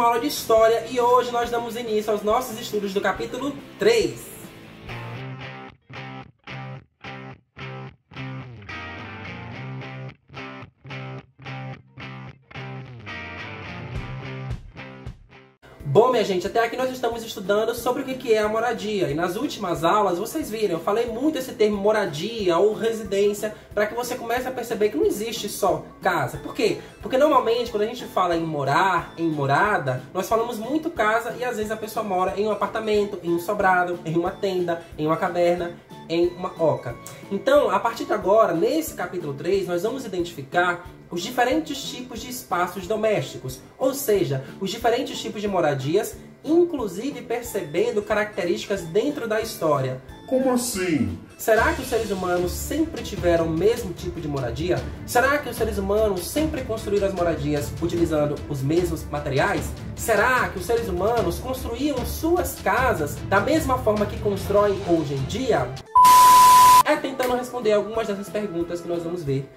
uma aula de História e hoje nós damos início aos nossos estudos do capítulo 3. Bom, minha gente, até aqui nós estamos estudando sobre o que é a moradia. E nas últimas aulas, vocês viram, eu falei muito esse termo moradia ou residência para que você comece a perceber que não existe só casa. Por quê? Porque normalmente quando a gente fala em morar, em morada, nós falamos muito casa e às vezes a pessoa mora em um apartamento, em um sobrado, em uma tenda, em uma caverna, em uma oca. Então, a partir de agora, nesse capítulo 3, nós vamos identificar os diferentes tipos de espaços domésticos, ou seja, os diferentes tipos de moradias, inclusive percebendo características dentro da história. Como assim? Será que os seres humanos sempre tiveram o mesmo tipo de moradia? Será que os seres humanos sempre construíram as moradias utilizando os mesmos materiais? Será que os seres humanos construíam suas casas da mesma forma que constroem hoje em dia? É tentando responder algumas dessas perguntas que nós vamos ver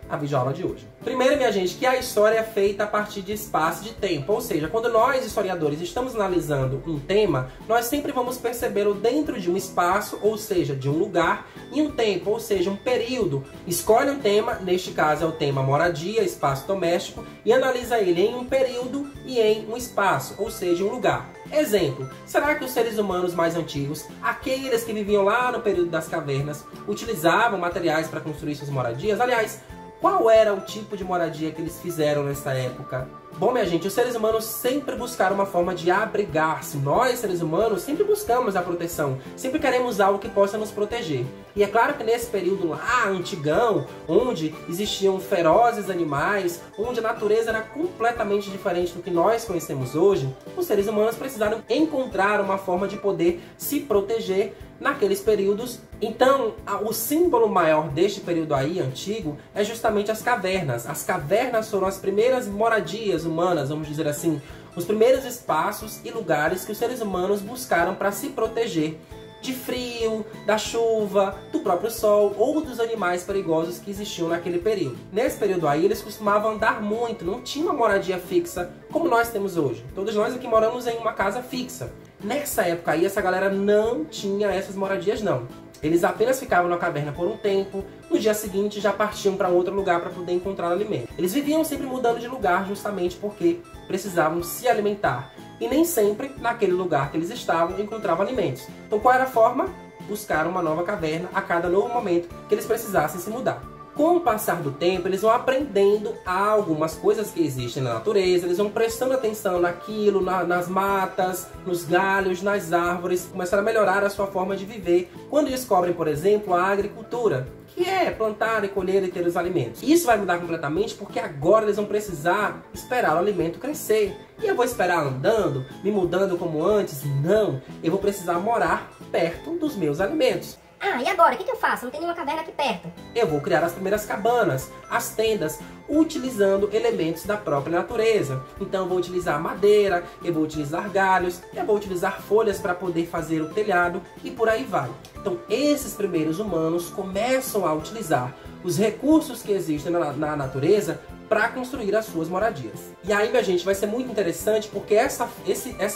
a videoaula de hoje. Primeiro, minha gente, que a história é feita a partir de espaço e de tempo, ou seja, quando nós, historiadores, estamos analisando um tema, nós sempre vamos percebê-lo dentro de um espaço, ou seja, de um lugar, e um tempo, ou seja, um período. Escolhe um tema, neste caso é o tema moradia, espaço doméstico, e analisa ele em um período e em um espaço, ou seja, um lugar. Exemplo, será que os seres humanos mais antigos, aqueles que viviam lá no período das cavernas, utilizavam materiais para construir suas moradias? Aliás, qual era o tipo de moradia que eles fizeram nessa época? Bom, minha gente, os seres humanos sempre buscaram uma forma de abrigar-se. Nós, seres humanos, sempre buscamos a proteção. Sempre queremos algo que possa nos proteger. E é claro que nesse período lá, antigão, onde existiam ferozes animais, onde a natureza era completamente diferente do que nós conhecemos hoje, os seres humanos precisaram encontrar uma forma de poder se proteger naqueles períodos. Então, o símbolo maior deste período aí, antigo, é justamente as cavernas. As cavernas foram as primeiras moradias humanas, vamos dizer assim, os primeiros espaços e lugares que os seres humanos buscaram para se proteger de frio, da chuva, do próprio sol ou dos animais perigosos que existiam naquele período. Nesse período aí, eles costumavam andar muito, não tinha uma moradia fixa como nós temos hoje. Todos nós aqui moramos em uma casa fixa. Nessa época aí, essa galera não tinha essas moradias, não. Eles apenas ficavam na caverna por um tempo, no dia seguinte já partiam para outro lugar para poder encontrar alimento. Eles viviam sempre mudando de lugar justamente porque precisavam se alimentar. E nem sempre, naquele lugar que eles estavam, encontravam alimentos. Então qual era a forma? Buscar uma nova caverna a cada novo momento que eles precisassem se mudar. Com o passar do tempo, eles vão aprendendo algumas coisas que existem na natureza, eles vão prestando atenção naquilo, nas matas, nos galhos, nas árvores, começaram a melhorar a sua forma de viver. Quando descobrem, por exemplo, a agricultura, que é plantar e colher e ter os alimentos. Isso vai mudar completamente porque agora eles vão precisar esperar o alimento crescer. E eu vou esperar andando, me mudando como antes? Não, eu vou precisar morar perto dos meus alimentos. Ah, e agora? O que eu faço? Não tem nenhuma caverna aqui perto. Eu vou criar as primeiras cabanas, as tendas, utilizando elementos da própria natureza. Então eu vou utilizar madeira, eu vou utilizar galhos, eu vou utilizar folhas para poder fazer o telhado e por aí vai. Então esses primeiros humanos começam a utilizar os recursos que existem na natureza para construir as suas moradias. E aí, minha gente, vai ser muito interessante porque essa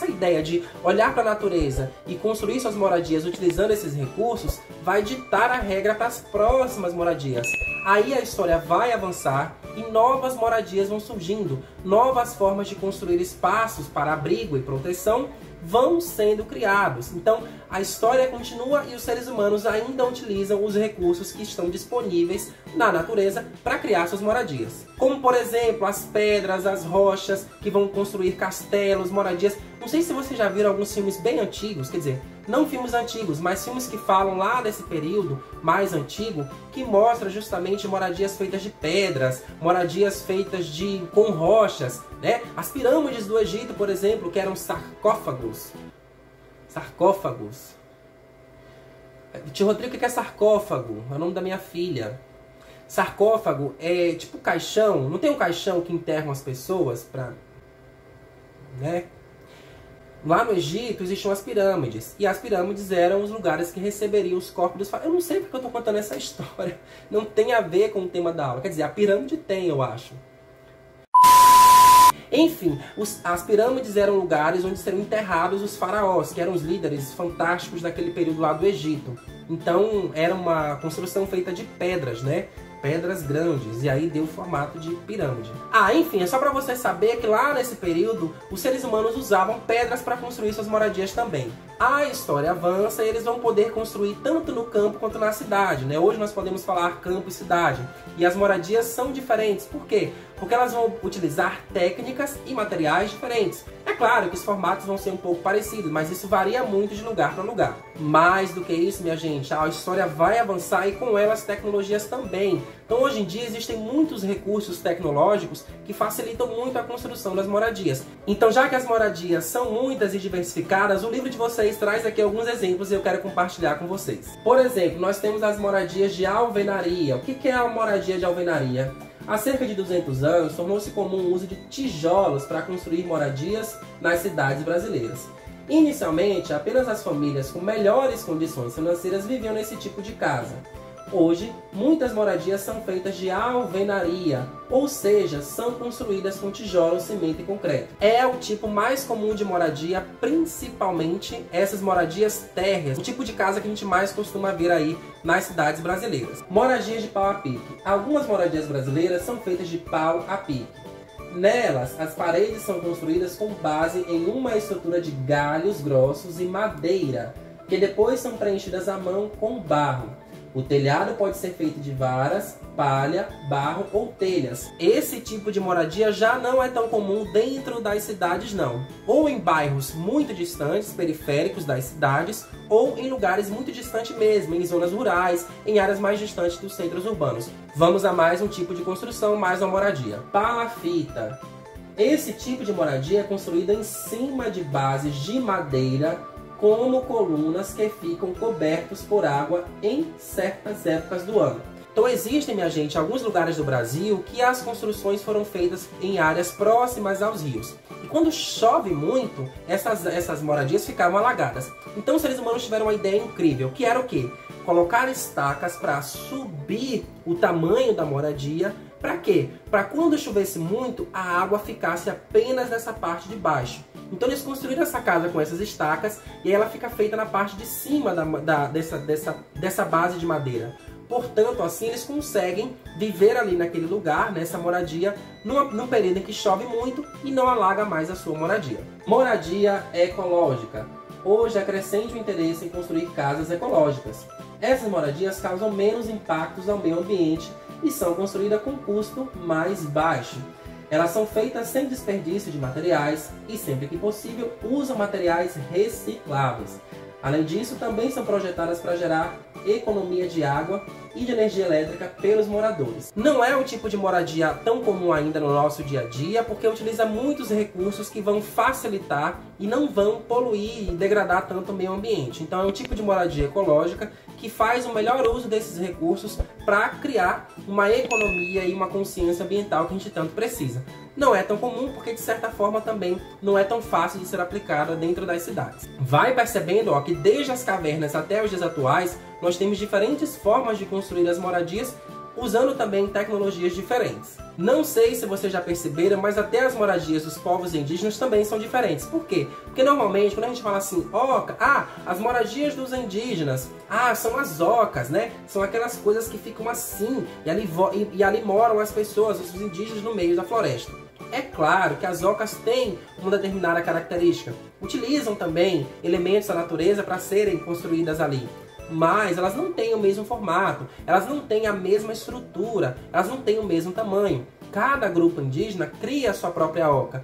ideia de olhar para a natureza e construir suas moradias utilizando esses recursos vai ditar a regra para as próximas moradias. Aí a história vai avançar e novas moradias vão surgindo, novas formas de construir espaços para abrigo e proteção vão sendo criados. Então a história continua e os seres humanos ainda utilizam os recursos que estão disponíveis na natureza para criar suas moradias. Como por exemplo as pedras, as rochas que vão construir castelos, moradias. Não sei se vocês já viram alguns filmes bem antigos, quer dizer, não filmes antigos, mas filmes que falam lá desse período mais antigo, que mostra justamente moradias feitas de pedras, moradias feitas com rochas, né? As pirâmides do Egito, por exemplo, que eram sarcófagos. Sarcófagos. Tio Rodrigo, o que é sarcófago? É o nome da minha filha. Sarcófago é tipo caixão. Não tem um caixão que enterram as pessoas pra... né? Lá no Egito existiam as pirâmides. E as pirâmides eram os lugares que receberiam os corpos dos... Eu não sei porque eu estou contando essa história. Não tem a ver com o tema da aula. Quer dizer, a pirâmide tem, eu acho. Enfim, as pirâmides eram lugares onde seriam enterrados os faraós, que eram os líderes fantásticos daquele período lá do Egito. Então era uma construção feita de pedras, né? Pedras grandes, e aí deu o formato de pirâmide. Enfim, é só para você saber que lá nesse período os seres humanos usavam pedras para construir suas moradias também. A história avança e eles vão poder construir tanto no campo quanto na cidade, né? Hoje nós podemos falar campo e cidade. E as moradias são diferentes. Por quê? Porque elas vão utilizar técnicas e materiais diferentes. É claro que os formatos vão ser um pouco parecidos, mas isso varia muito de lugar para lugar. Mais do que isso, minha gente, a história vai avançar e com ela as tecnologias também. Então hoje em dia existem muitos recursos tecnológicos que facilitam muito a construção das moradias. Então já que as moradias são muitas e diversificadas, o livro de vocês traz aqui alguns exemplos e eu quero compartilhar com vocês. Por exemplo, nós temos as moradias de alvenaria. O que é a moradia de alvenaria? Há cerca de 200 anos, tornou-se comum o uso de tijolos para construir moradias nas cidades brasileiras. Inicialmente, apenas as famílias com melhores condições financeiras viviam nesse tipo de casa. Hoje, muitas moradias são feitas de alvenaria, ou seja, são construídas com tijolos, cimento e concreto. É o tipo mais comum de moradia, principalmente essas moradias térreas, o tipo de casa que a gente mais costuma ver aí nas cidades brasileiras. Moradias de pau a pique. Algumas moradias brasileiras são feitas de pau a pique. Nelas, as paredes são construídas com base em uma estrutura de galhos grossos e madeira, que depois são preenchidas à mão com barro. O telhado pode ser feito de varas, palha, barro ou telhas. Esse tipo de moradia já não é tão comum dentro das cidades não. Ou em bairros muito distantes, periféricos das cidades, ou em lugares muito distantes mesmo, em zonas rurais, em áreas mais distantes dos centros urbanos. Vamos a mais um tipo de construção, mais uma moradia. Palafita. Esse tipo de moradia é construída em cima de bases de madeira, como colunas que ficam cobertos por água em certas épocas do ano. Então existem, minha gente, alguns lugares do Brasil que as construções foram feitas em áreas próximas aos rios. E quando chove muito, essas moradias ficavam alagadas. Então os seres humanos tiveram uma ideia incrível, que era o quê? Colocar estacas para subir o tamanho da moradia. Para quê? Para quando chovesse muito, a água ficasse apenas nessa parte de baixo. Então eles construíram essa casa com essas estacas e aí ela fica feita na parte de cima dessa base de madeira. Portanto, assim eles conseguem viver ali naquele lugar, nessa moradia, num período em que chove muito e não alaga mais a sua moradia. Moradia ecológica. Hoje é crescente o interesse em construir casas ecológicas. Essas moradias causam menos impactos ao meio ambiente e são construídas com custo mais baixo. Elas são feitas sem desperdício de materiais e, sempre que possível, usam materiais recicláveis. Além disso, também são projetadas para gerar economia de água e de energia elétrica pelos moradores. Não é um tipo de moradia tão comum ainda no nosso dia a dia, porque utiliza muitos recursos que vão facilitar e não vão poluir e degradar tanto o meio ambiente. Então é um tipo de moradia ecológica que faz o melhor uso desses recursos para criar uma economia e uma consciência ambiental que a gente tanto precisa. Não é tão comum porque, de certa forma, também não é tão fácil de ser aplicada dentro das cidades. Vai percebendo que desde as cavernas até os dias atuais, nós temos diferentes formas de construir as moradias, usando também tecnologias diferentes. Não sei se vocês já perceberam, mas até as moradias dos povos indígenas também são diferentes. Por quê? Porque normalmente quando a gente fala assim, oca, as moradias dos indígenas, são as ocas, né? São aquelas coisas que ficam assim, e ali moram as pessoas, os indígenas no meio da floresta. É claro que as ocas têm uma determinada característica. Utilizam também elementos da natureza para serem construídas ali. Mas elas não têm o mesmo formato, elas não têm a mesma estrutura, elas não têm o mesmo tamanho. Cada grupo indígena cria a sua própria oca.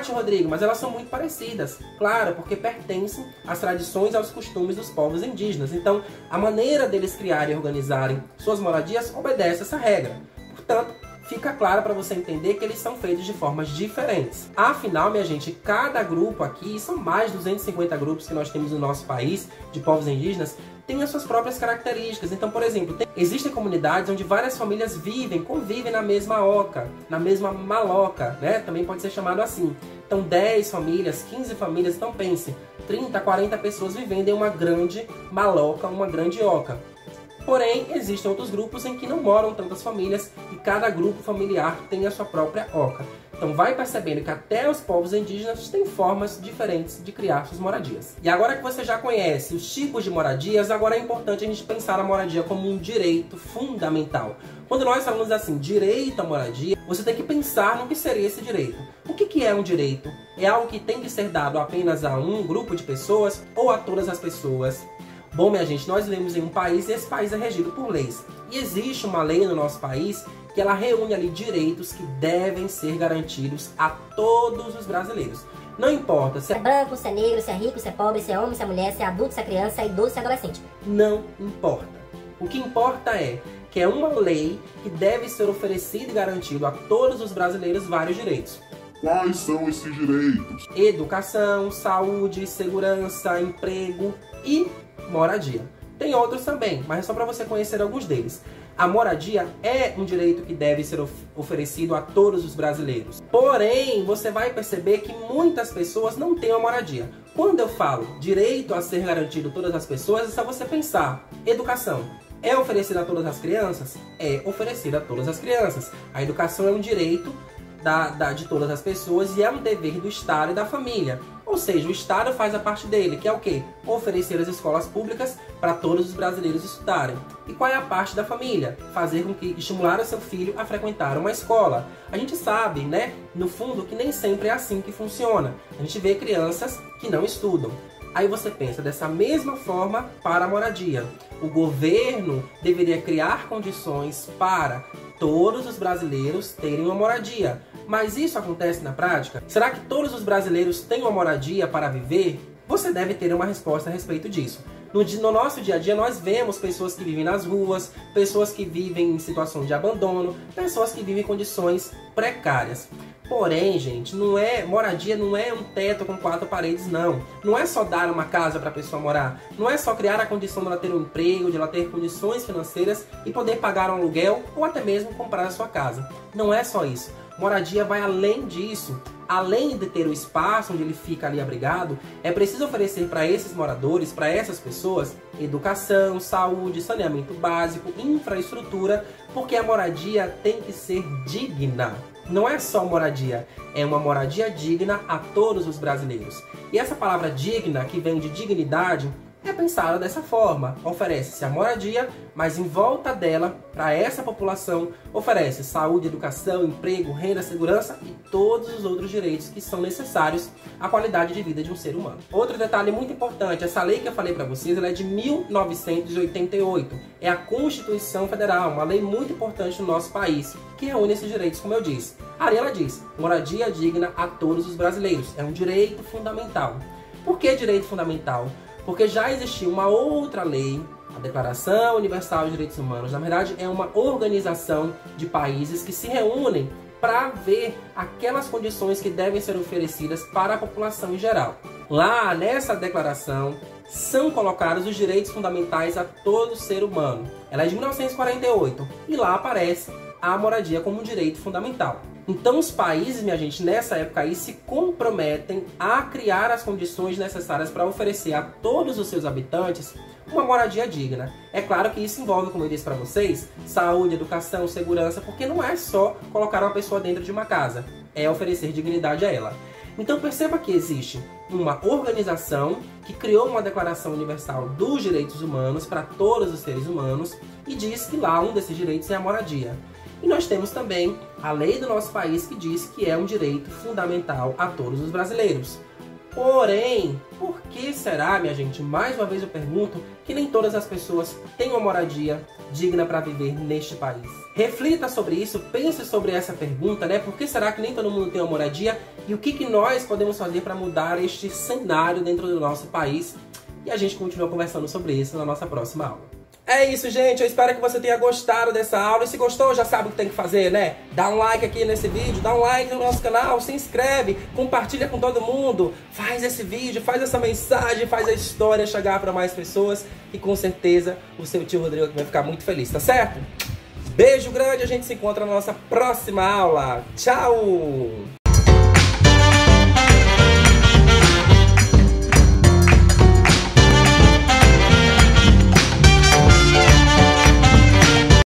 Tio Rodrigo, mas elas são muito parecidas. Claro, porque pertencem às tradições e aos costumes dos povos indígenas. Então, a maneira deles criarem e organizarem suas moradias obedece essa regra. Portanto, fica claro para você entender que eles são feitos de formas diferentes. Afinal, minha gente, cada grupo aqui, são mais de 250 grupos que nós temos no nosso país, de povos indígenas, tem as suas próprias características. Então, por exemplo, existem comunidades onde várias famílias convivem na mesma oca, na mesma maloca, né? Também pode ser chamado assim. Então, 10 famílias, 15 famílias, então pense, 30, 40 pessoas vivendo em uma grande maloca, uma grande oca. Porém, existem outros grupos em que não moram tantas famílias e cada grupo familiar tem a sua própria oca. Então, Então vai percebendo que até os povos indígenas têm formas diferentes de criar suas moradias. E agora que você já conhece os tipos de moradias, agora é importante a gente pensar a moradia como um direito fundamental. Quando nós falamos assim, direito à moradia, você tem que pensar no que seria esse direito. O que é um direito? É algo que tem que ser dado apenas a um grupo de pessoas ou a todas as pessoas? Bom, minha gente, nós vivemos em um país e esse país é regido por leis. E existe uma lei no nosso país que ela reúne ali direitos que devem ser garantidos a todos os brasileiros. Não importa se é branco, se é negro, se é rico, se é pobre, se é homem, se é mulher, se é adulto, se é criança, se é idoso, se é adolescente. Não importa. O que importa é que é uma lei que deve ser oferecida e garantido a todos os brasileiros vários direitos. Quais são esses direitos? Educação, saúde, segurança, emprego e moradia. Tem outros também, mas é só para você conhecer alguns deles. A moradia é um direito que deve ser oferecido a todos os brasileiros. Porém, você vai perceber que muitas pessoas não têm uma moradia. Quando eu falo direito a ser garantido a todas as pessoas, é só você pensar. Educação. É oferecida a todas as crianças? É oferecida a todas as crianças. A educação é um direito de todas as pessoas e é um dever do Estado e da família. Ou seja, o Estado faz a parte dele, que é o quê? Oferecer as escolas públicas para todos os brasileiros estudarem. E qual é a parte da família? Fazer com que estimular o seu filho a frequentar uma escola. A gente sabe, né, no fundo, que nem sempre é assim que funciona. A gente vê crianças que não estudam. Aí você pensa dessa mesma forma para a moradia. O governo deveria criar condições para todos os brasileiros terem uma moradia. Mas isso acontece na prática? Será que todos os brasileiros têm uma moradia para viver? Você deve ter uma resposta a respeito disso. No nosso dia a dia nós vemos pessoas que vivem nas ruas, pessoas que vivem em situação de abandono, pessoas que vivem em condições precárias. Porém, gente, moradia não é um teto com 4 paredes, não. Não é só dar uma casa para a pessoa morar. Não é só criar a condição de ela ter um emprego, de ela ter condições financeiras e poder pagar um aluguel ou até mesmo comprar a sua casa. Não é só isso. Moradia vai além disso. Além de ter o espaço onde ele fica ali abrigado, é preciso oferecer para esses moradores, para essas pessoas, educação, saúde, saneamento básico, infraestrutura, porque a moradia tem que ser digna. Não é só moradia, é uma moradia digna a todos os brasileiros. E essa palavra digna, que vem de dignidade, é pensada dessa forma. Oferece-se a moradia, mas em volta dela, para essa população, oferece saúde, educação, emprego, renda, segurança e todos os outros direitos que são necessários à qualidade de vida de um ser humano. Outro detalhe muito importante, essa lei que eu falei para vocês, ela é de 1988. É a Constituição Federal, uma lei muito importante no nosso país, que reúne esses direitos, como eu disse. Ali ela diz, moradia digna a todos os brasileiros. É um direito fundamental. Por que direito fundamental? Porque já existiu uma outra lei, a Declaração Universal de Direitos Humanos. Na verdade, é uma organização de países que se reúnem para ver aquelas condições que devem ser oferecidas para a população em geral. Lá, nessa declaração, são colocados os direitos fundamentais a todo ser humano. Ela é de 1948 e lá aparece a moradia como um direito fundamental. Então os países, minha gente, nessa época aí se comprometem a criar as condições necessárias para oferecer a todos os seus habitantes uma moradia digna. É claro que isso envolve, como eu disse para vocês, saúde, educação, segurança, porque não é só colocar uma pessoa dentro de uma casa, é oferecer dignidade a ela. Então perceba que existe uma organização que criou uma Declaração Universal dos Direitos Humanos para todos os seres humanos e diz que lá um desses direitos é a moradia. E nós temos também a lei do nosso país que diz que é um direito fundamental a todos os brasileiros. Porém, por que será, minha gente, mais uma vez eu pergunto, que nem todas as pessoas têm uma moradia digna para viver neste país? Reflita sobre isso, pense sobre essa pergunta, né? Por que será que nem todo mundo tem uma moradia? E o que nós podemos fazer para mudar este cenário dentro do nosso país? E a gente continua conversando sobre isso na nossa próxima aula. É isso, gente. Eu espero que você tenha gostado dessa aula. E se gostou, já sabe o que tem que fazer, né? Dá um like aqui nesse vídeo, dá um like no nosso canal, se inscreve, compartilha com todo mundo. Faz esse vídeo, faz essa mensagem, faz a história chegar para mais pessoas. E com certeza o seu tio Rodrigo aqui vai ficar muito feliz, tá certo? Beijo grande, a gente se encontra na nossa próxima aula. Tchau!